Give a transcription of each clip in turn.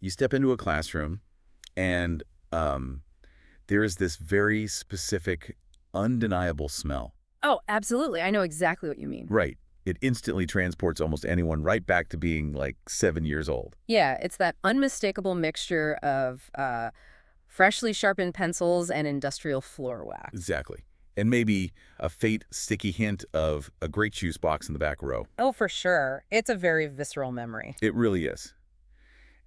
You step into a classroom, and there is this very specific, undeniable smell. Oh, absolutely. I know exactly what you mean. Right. It instantly transports almost anyone right back to being like 7 years old. Yeah, it's that unmistakable mixture of freshly sharpened pencils and industrial floor wax. Exactly. And maybe a faint, sticky hint of a grape juice box in the back row. Oh, for sure. It's a very visceral memory. It really is.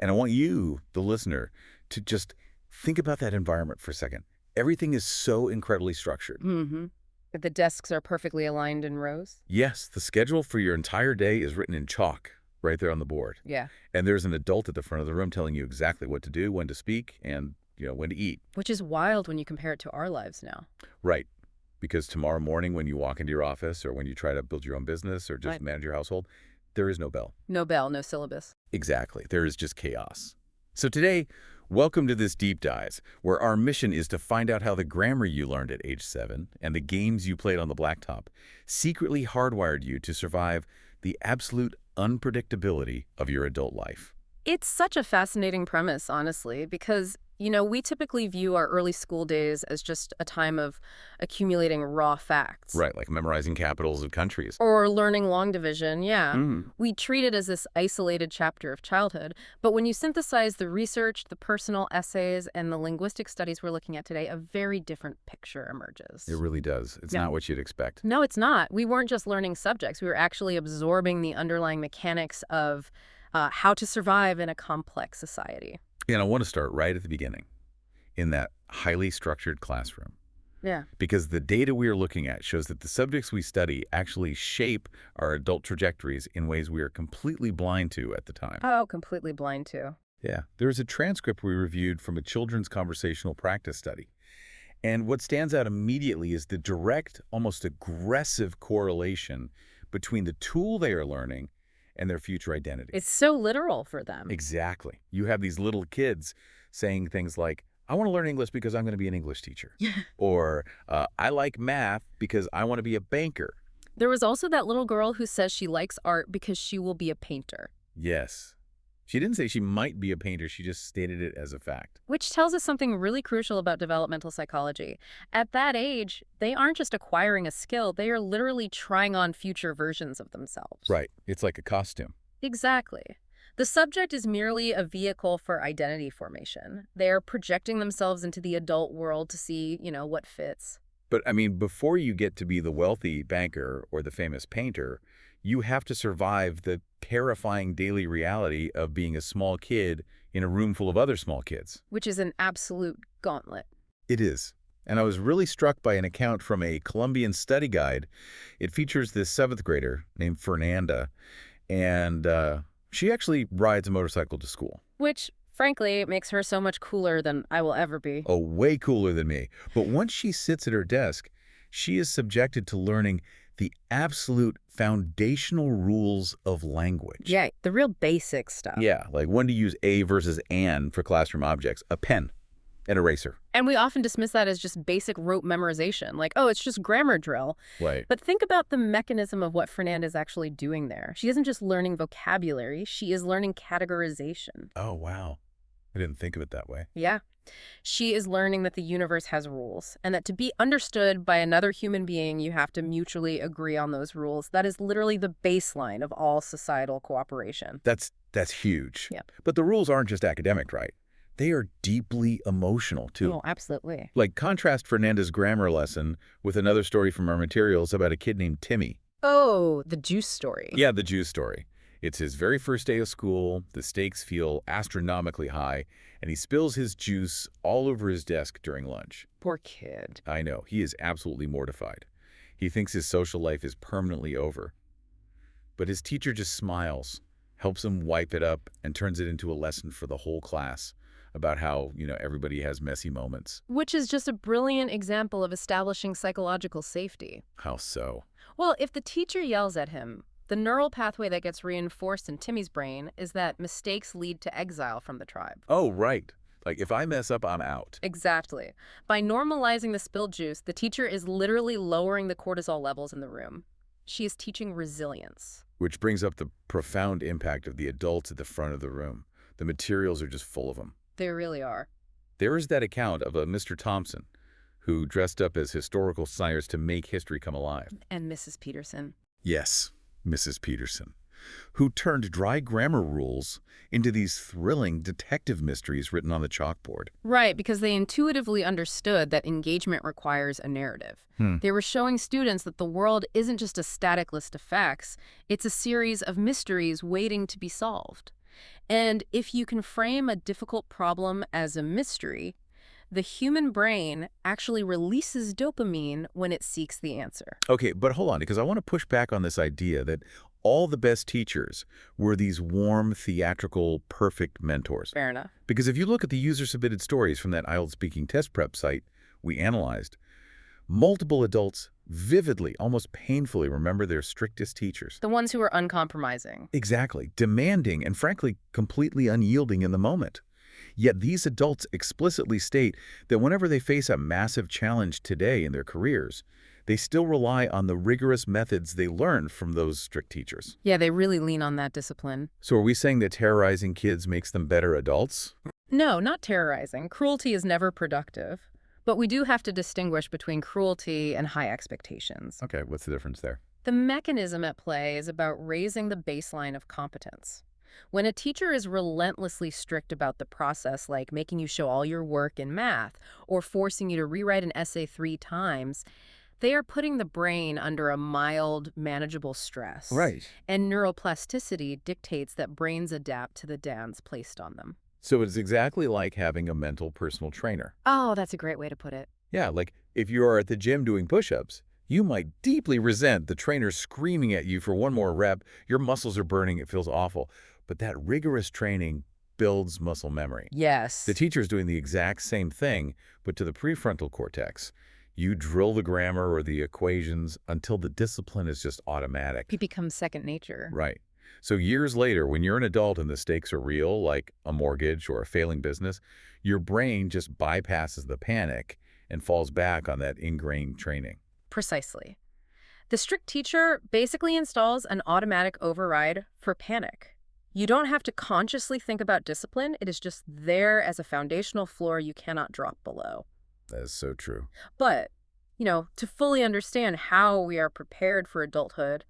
And I want you, the listener, to just think about that environment for a second. Everything is so incredibly structured. Mm-hmm. The desks are perfectly aligned in rows. Yes, the schedule for your entire day is written in chalk right there on the board. Yeah. And there's an adult at the front of the room telling you exactly what to do, when to speak, and, when to eat. Which is wild when you compare it to our lives now. Right. Because tomorrow morning when you walk into your office or when you try to build your own business or just Right. manage your household, there is no bell. No bell, no syllabus. Exactly. There is just chaos. So today, welcome to this deep dive, where our mission is to find out how the grammar you learned at age 7 and the games you played on the blacktop secretly hardwired you to survive the absolute unpredictability of your adult life. It's such a fascinating premise, honestly, because, we typically view our early school days as just a time of accumulating raw facts. Right, like memorizing capitals of countries. Or learning long division, yeah. Mm. We treat it as this isolated chapter of childhood. But when you synthesize the research, the personal essays, and the linguistic studies we're looking at today, a very different picture emerges. It really does. It's Yeah. not what you'd expect. No, it's not. We weren't just learning subjects. We were actually absorbing the underlying mechanics of how to survive in a complex society. And I want to start right at the beginning, in that highly structured classroom. Yeah. Because the data we are looking at shows that the subjects we study actually shape our adult trajectories in ways we are completely blind to at the time. Oh, completely blind too. Yeah. There's a transcript we reviewed from a children's conversational practice study. And what stands out immediately is the direct, almost aggressive correlation between the tool they are learning and their future identity. It's so literal for them. Exactly. You have these little kids saying things like, I want to learn English because I'm going to be an English teacher. Or, I like math because I want to be a banker. There was also that little girl who says she likes art because she will be a painter. Yes. She didn't say she might be a painter. She just stated it as a fact. Which tells us something really crucial about developmental psychology. At that age, they aren't just acquiring a skill, they are literally trying on future versions of themselves. Right. It's like a costume. Exactly. The subject is merely a vehicle for identity formation. They are projecting themselves into the adult world to see, what fits. But, before you get to be the wealthy banker or the famous painter, you have to survive the terrifying daily reality of being a small kid in a room full of other small kids. Which is an absolute gauntlet. It is. And I was really struck by an account from a Colombian study guide. It features this 7th grader named Fernanda, and she actually rides a motorcycle to school. Which, frankly, makes her so much cooler than I will ever be. Oh, way cooler than me. But once she sits at her desk, she is subjected to learning the absolute foundational rules of language. Yeah, the real basic stuff. Yeah, like when to use a versus an for classroom objects, a pen, an eraser. And we often dismiss that as just basic rote memorization, like, oh, it's just grammar drill. Right. But think about the mechanism of what Fernanda is actually doing there. She isn't just learning vocabulary, she is learning categorization. Oh, wow. I didn't think of it that way. Yeah. She is learning that the universe has rules, and that to be understood by another human being, you have to mutually agree on those rules. That is literally the baseline of all societal cooperation. That's huge. Yep. But the rules aren't just academic, right? They are deeply emotional, too. Oh, absolutely. Like, contrast Fernanda's grammar lesson with another story from our materials about a kid named Timmy. Oh, the juice story. Yeah, the Jew story. It's his very first day of school, the stakes feel astronomically high, and he spills his juice all over his desk during lunch. Poor kid. I know, he is absolutely mortified. He thinks his social life is permanently over. But his teacher just smiles, helps him wipe it up, and turns it into a lesson for the whole class about how, everybody has messy moments. Which is just a brilliant example of establishing psychological safety. How so? Well, if the teacher yells at him, the neural pathway that gets reinforced in Timmy's brain is that mistakes lead to exile from the tribe. Oh, right. Like, if I mess up, I'm out. Exactly. By normalizing the spilled juice, the teacher is literally lowering the cortisol levels in the room. She is teaching resilience. Which brings up the profound impact of the adults at the front of the room. The materials are just full of them. They really are. There is that account of a Mr. Thompson who dressed up as historical sires to make history come alive. And Mrs. Peterson. Yes, Mrs. Peterson, who turned dry grammar rules into these thrilling detective mysteries written on the chalkboard. Right, because they intuitively understood that engagement requires a narrative. They were showing students that the world isn't just a static list of facts, it's a series of mysteries waiting to be solved. And if you can frame a difficult problem as a mystery, the human brain actually releases dopamine when it seeks the answer. Okay, but hold on, because I want to push back on this idea that all the best teachers were these warm, theatrical, perfect mentors. Fair enough. Because if you look at the user-submitted stories from that IELTS speaking test prep site we analyzed, multiple adults vividly, almost painfully remember their strictest teachers. The ones who are uncompromising. Exactly, demanding and frankly completely unyielding in the moment. Yet these adults explicitly state that whenever they face a massive challenge today in their careers, they still rely on the rigorous methods they learned from those strict teachers. Yeah, they really lean on that discipline. So are we saying that terrorizing kids makes them better adults? No, not terrorizing. Cruelty is never productive. But we do have to distinguish between cruelty and high expectations. Okay, what's the difference there? The mechanism at play is about raising the baseline of competence. When a teacher is relentlessly strict about the process, like making you show all your work in math or forcing you to rewrite an essay 3 times, they are putting the brain under a mild, manageable stress. Right. And neuroplasticity dictates that brains adapt to the demands placed on them. So it's exactly like having a mental personal trainer. Oh, that's a great way to put it. Yeah, like if you are at the gym doing push-ups, you might deeply resent the trainer screaming at you for one more rep. Your muscles are burning. It feels awful. But that rigorous training builds muscle memory. Yes. The teacher's doing the exact same thing, but to the prefrontal cortex. You drill the grammar or the equations until the discipline is just automatic. It becomes second nature. Right. So years later, when you're an adult and the stakes are real, like a mortgage or a failing business, your brain just bypasses the panic and falls back on that ingrained training. Precisely. The strict teacher basically installs an automatic override for panic. You don't have to consciously think about discipline. It is just there as a foundational floor you cannot drop below. That is so true. But, to fully understand how we are prepared for adulthood,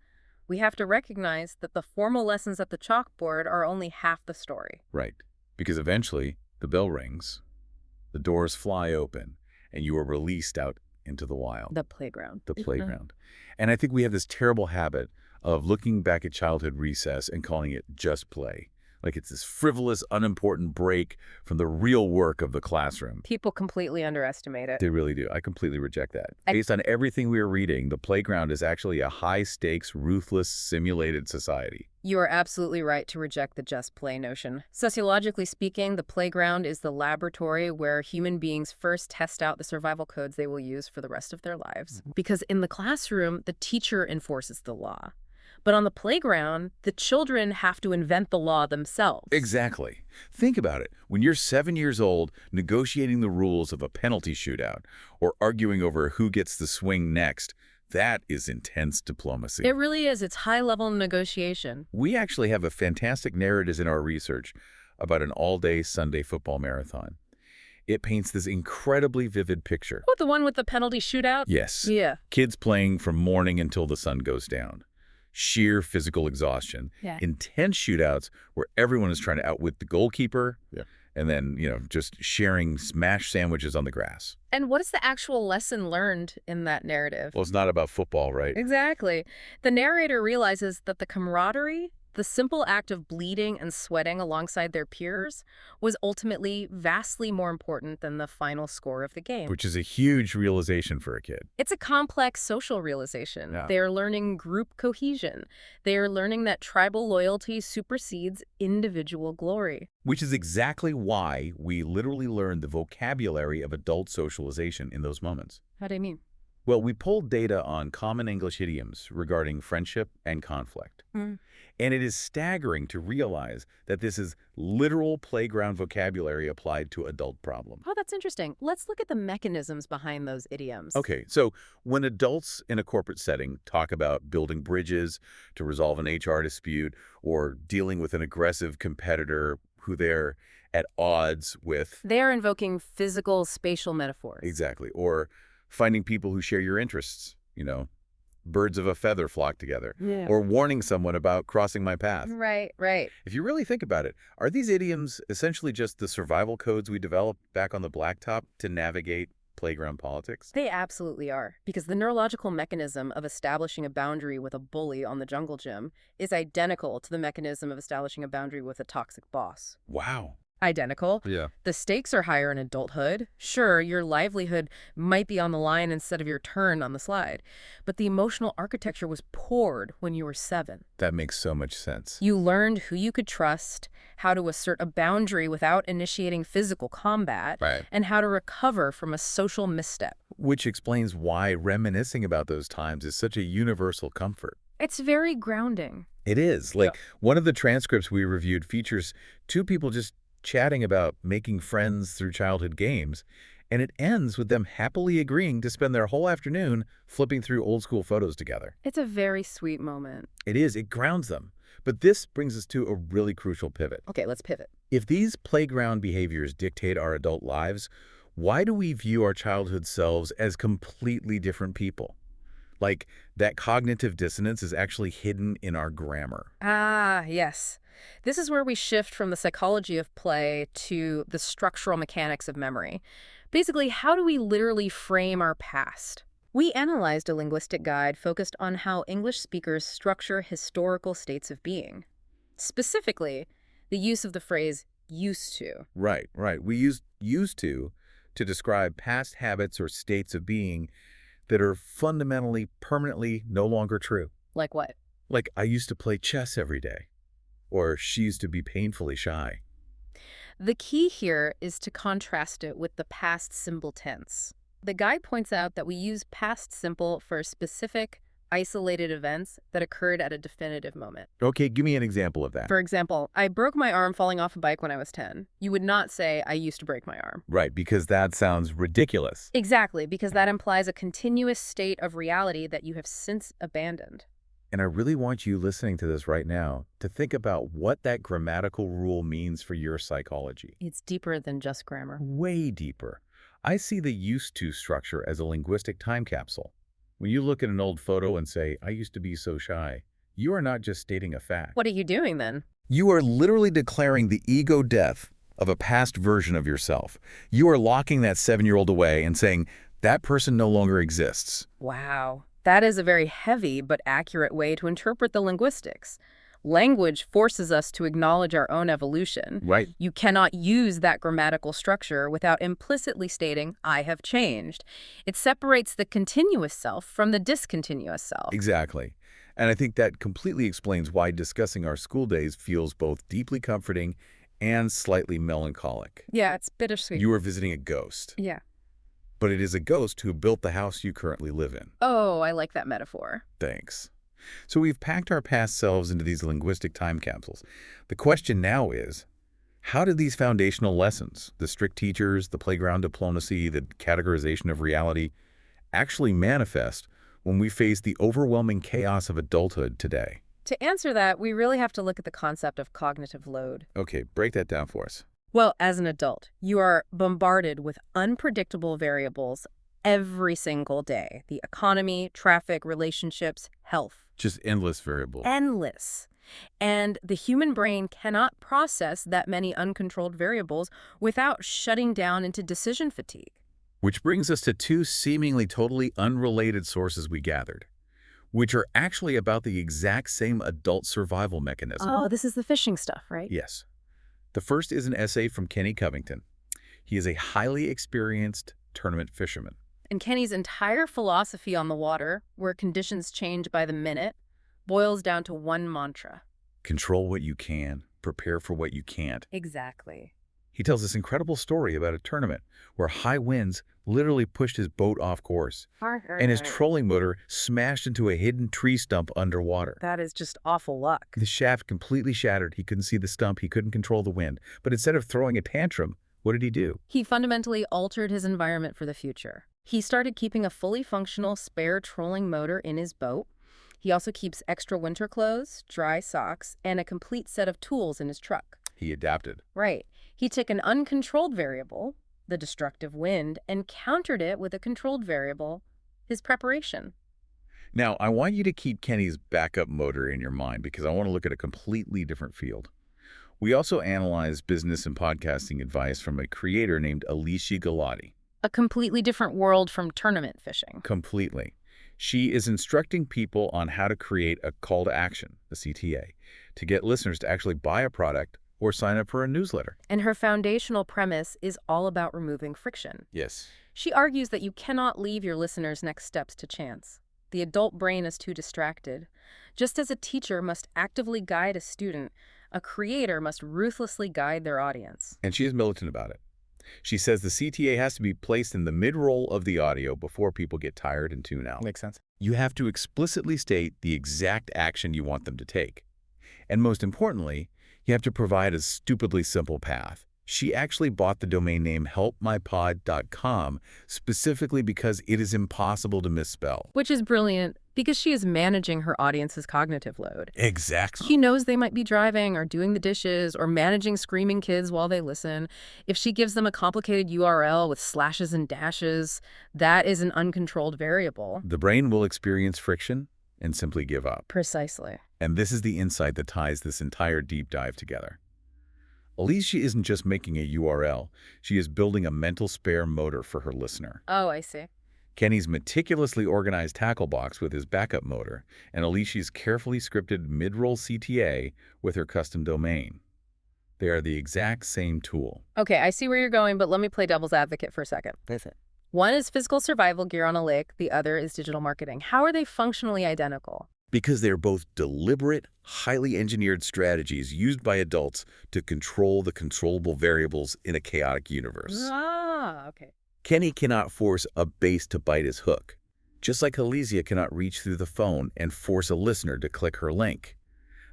we have to recognize that the formal lessons at the chalkboard are only half the story. Right. Because eventually, the bell rings, the doors fly open, and you are released out into the wild. The playground. The playground. And I think we have this terrible habit of looking back at childhood recess and calling it just play. Like it's this frivolous, unimportant break from the real work of the classroom. People completely underestimate it. They really do. I completely reject that. Based on everything we are reading, the playground is actually a high-stakes, ruthless, simulated society. You are absolutely right to reject the just play notion. Sociologically speaking, the playground is the laboratory where human beings first test out the survival codes they will use for the rest of their lives. Because in the classroom, the teacher enforces the law. But on the playground, the children have to invent the law themselves. Exactly. Think about it. When you're 7 years old, negotiating the rules of a penalty shootout or arguing over who gets the swing next, that is intense diplomacy. It really is. It's high-level negotiation. We actually have a fantastic narrative in our research about an all-day Sunday football marathon. It paints this incredibly vivid picture. What, the one with the penalty shootout? Yes. Yeah. Kids playing from morning until the sun goes down. Sheer physical exhaustion. Yeah. Intense shootouts where everyone is trying to outwit the goalkeeper. Yeah. And then, just sharing smashed sandwiches on the grass. And what is the actual lesson learned in that narrative? Well, it's not about football, right? Exactly. The narrator realizes that the camaraderie, the simple act of bleeding and sweating alongside their peers, was ultimately vastly more important than the final score of the game. Which is a huge realization for a kid. It's a complex social realization. Yeah. They are learning group cohesion. They are learning that tribal loyalty supersedes individual glory. Which is exactly why we literally learn the vocabulary of adult socialization in those moments. How do you mean? Well, we pulled data on common English idioms regarding friendship and conflict. And it is staggering to realize that this is literal playground vocabulary applied to adult problems. Oh, that's interesting. Let's look at the mechanisms behind those idioms. Okay, so when adults in a corporate setting talk about building bridges to resolve an HR dispute or dealing with an aggressive competitor who they're at odds with. They're invoking physical, spatial metaphors. Exactly. Or finding people who share your interests, birds of a feather flock together. Yeah. Or warning someone about crossing my path. Right, right. If you really think about it, are these idioms essentially just the survival codes we developed back on the blacktop to navigate playground politics? They absolutely are, because the neurological mechanism of establishing a boundary with a bully on the jungle gym is identical to the mechanism of establishing a boundary with a toxic boss. Wow. Identical. Yeah. The stakes are higher in adulthood. Sure, your livelihood might be on the line instead of your turn on the slide, but the emotional architecture was poured when you were 7. That makes so much sense. You learned who you could trust, how to assert a boundary without initiating physical combat, Right. and how to recover from a social misstep. Which explains why reminiscing about those times is such a universal comfort. It's very grounding. It is. One of the transcripts we reviewed features 2 people just chatting about making friends through childhood games, and it ends with them happily agreeing to spend their whole afternoon flipping through old school photos together. It's a very sweet moment. It is. It grounds them. But this brings us to a really crucial pivot. Okay, let's pivot. If these playground behaviors dictate our adult lives, why do we view our childhood selves as completely different people? Like, that cognitive dissonance is actually hidden in our grammar. Ah, yes. This is where we shift from the psychology of play to the structural mechanics of memory. Basically, how do we literally frame our past? We analyzed a linguistic guide focused on how English speakers structure historical states of being. Specifically, the use of the phrase used to. Right. We use used to describe past habits or states of being that are fundamentally, permanently no longer true. Like what? Like, I used to play chess every day. Or she used to be painfully shy. The key here is to contrast it with the past simple tense. The guide points out that we use past simple for specific, isolated events that occurred at a definitive moment. Okay, give me an example of that. For example, I broke my arm falling off a bike when I was 10. You would not say, I used to break my arm. Right, because that sounds ridiculous. Exactly, because that implies a continuous state of reality that you have since abandoned. And I really want you listening to this right now to think about what that grammatical rule means for your psychology. It's deeper than just grammar. Way deeper. I see the used to structure as a linguistic time capsule. When you look at an old photo and say, I used to be so shy, you are not just stating a fact. What are you doing then? You are literally declaring the ego death of a past version of yourself. You are locking that 7-year-old away and saying, that person no longer exists. Wow. That is a very heavy but accurate way to interpret the linguistics. Language forces us to acknowledge our own evolution. Right. You cannot use that grammatical structure without implicitly stating, I have changed. It separates the continuous self from the discontinuous self. Exactly. And I think that completely explains why discussing our school days feels both deeply comforting and slightly melancholic. Yeah, it's bittersweet. You are visiting a ghost. Yeah. But it is a ghost who built the house you currently live in. Oh, I like that metaphor. Thanks. So we've packed our past selves into these linguistic time capsules. The question now is, how did these foundational lessons, the strict teachers, the playground diplomacy, the categorization of reality, actually manifest when we face the overwhelming chaos of adulthood today? To answer that, we really have to look at the concept of cognitive load. Okay, break that down for us. Well, as an adult, you are bombarded with unpredictable variables every single day. The economy, traffic, relationships, health. Just endless variables. Endless. And the human brain cannot process that many uncontrolled variables without shutting down into decision fatigue. Which brings us to 2 seemingly totally unrelated sources we gathered, which are actually about the exact same adult survival mechanism. Oh, this is the fishing stuff, right? Yes. The first is an essay from Kenny Covington. He is a highly experienced tournament fisherman. And Kenny's entire philosophy on the water, where conditions change by the minute, boils down to one mantra. Control what you can, prepare for what you can't. Exactly. He tells this incredible story about a tournament where high winds literally pushed his boat off course, and his trolling motor smashed into a hidden tree stump underwater. That is just awful luck. The shaft completely shattered. He couldn't see the stump. He couldn't control the wind. But instead of throwing a tantrum, what did he do? He fundamentally altered his environment for the future. He started keeping a fully functional spare trolling motor in his boat. He also keeps extra winter clothes, dry socks, and a complete set of tools in his truck. He adapted. Right. He took an uncontrolled variable, the destructive wind, and countered it with a controlled variable, his preparation. Now, I want you to keep Kenny's backup motor in your mind because I want to look at a completely different field. We also analyzed business and podcasting advice from a creator named Alicia Galati. A completely different world from tournament fishing. Completely. She is instructing people on how to create a call to action, the CTA, to get listeners to actually buy a product or sign up for a newsletter. And her foundational premise is all about removing friction. Yes. She argues that you cannot leave your listeners' next steps to chance. The adult brain is too distracted. Just as a teacher must actively guide a student, a creator must ruthlessly guide their audience. And she is militant about it. She says the CTA has to be placed in the mid-roll of the audio before people get tired and tune out. Makes sense. You have to explicitly state the exact action you want them to take. And most importantly, you have to provide a stupidly simple path. She actually bought the domain name helpmypod.com specifically because it is impossible to misspell. Which is brilliant because she is managing her audience's cognitive load. Exactly. She knows they might be driving or doing the dishes or managing screaming kids while they listen. If she gives them a complicated URL with slashes and dashes, that is an uncontrolled variable. The brain will experience friction and simply give up. Precisely. And this is the insight that ties this entire deep dive together. Alicia isn't just making a URL, she is building a mental spare motor for her listener. Oh, I see. Kenny's meticulously organized tackle box with his backup motor, and Alicia's carefully scripted mid-roll CTA with her custom domain. They are the exact same tool. Okay, I see where you're going, but let me play devil's advocate for a second. Listen. One is physical survival gear on a lake, the other is digital marketing. How are they functionally identical? Because they're both deliberate, highly engineered strategies used by adults to control the controllable variables in a chaotic universe. Ah, okay. Kenny cannot force a bass to bite his hook, just like Alicia cannot reach through the phone and force a listener to click her link.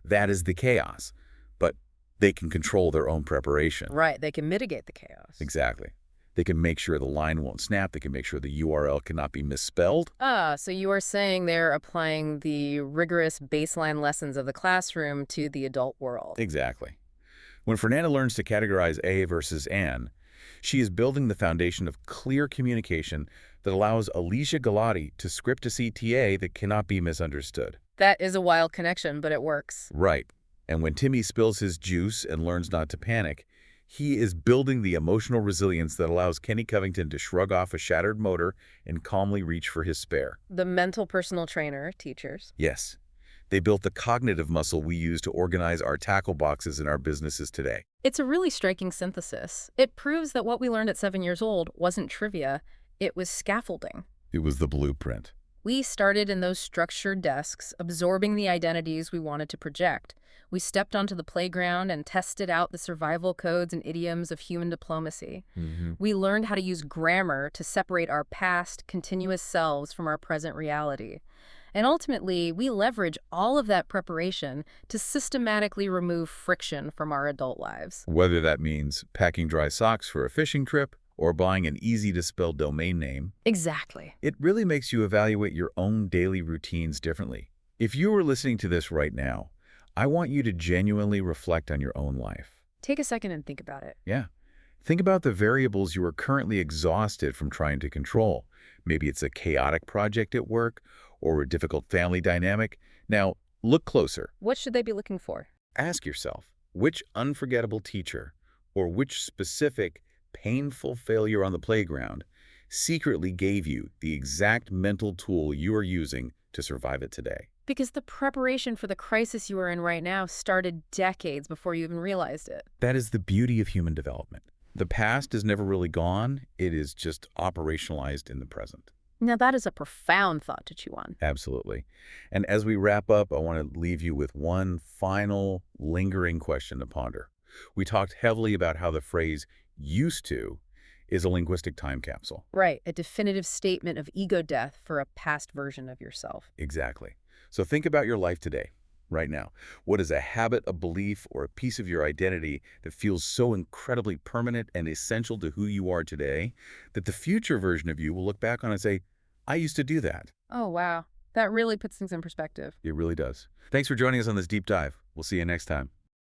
That is the chaos, but they can control their own preparation. Right, they can mitigate the chaos. Exactly. They can make sure the line won't snap. They can make sure the URL cannot be misspelled. Ah, so you are saying they're applying the rigorous baseline lessons of the classroom to the adult world. Exactly. When Fernanda learns to categorize A versus An, she is building the foundation of clear communication that allows Alicia Galati to script a CTA that cannot be misunderstood. That is a wild connection, but it works. Right. And when Timmy spills his juice and learns not to panic, he is building the emotional resilience that allows Kenny Covington to shrug off a shattered motor and calmly reach for his spare. The mental personal trainer, teachers. Yes. They built the cognitive muscle we use to organize our tackle boxes in our businesses today. It's a really striking synthesis. It proves that what we learned at 7 years old wasn't trivia, it was scaffolding. It was the blueprint. We started in those structured desks, absorbing the identities we wanted to project. We stepped onto the playground and tested out the survival codes and idioms of human diplomacy. We learned how to use grammar to separate our past, continuous selves from our present reality. And ultimately, we leverage all of that preparation to systematically remove friction from our adult lives. Whether that means packing dry socks for a fishing trip or buying an easy-to-spell domain name, Exactly. it really makes you evaluate your own daily routines differently. If you are listening to this right now, I want you to genuinely reflect on your own life. Take a second and think about it. Yeah. Think about the variables you are currently exhausted from trying to control. Maybe it's a chaotic project at work or a difficult family dynamic. Now, look closer. What should they be looking for? Ask yourself, which unforgettable teacher or which specific painful failure on the playground secretly gave you the exact mental tool you are using to survive it today? Because the preparation for the crisis you are in right now started decades before you even realized it. That is the beauty of human development. The past is never really gone. It is just operationalized in the present. Now, that is a profound thought to chew on. Absolutely. And as we wrap up, I want to leave you with one final lingering question to ponder. We talked heavily about how the phrase used to is a linguistic time capsule. Right, a definitive statement of ego death for a past version of yourself. Exactly. So think about your life today, right now. What is a habit, a belief, or a piece of your identity that feels so incredibly permanent and essential to who you are today that the future version of you will look back on and say, I used to do that. Oh, wow. That really puts things in perspective. It really does. Thanks for joining us on this deep dive. We'll see you next time.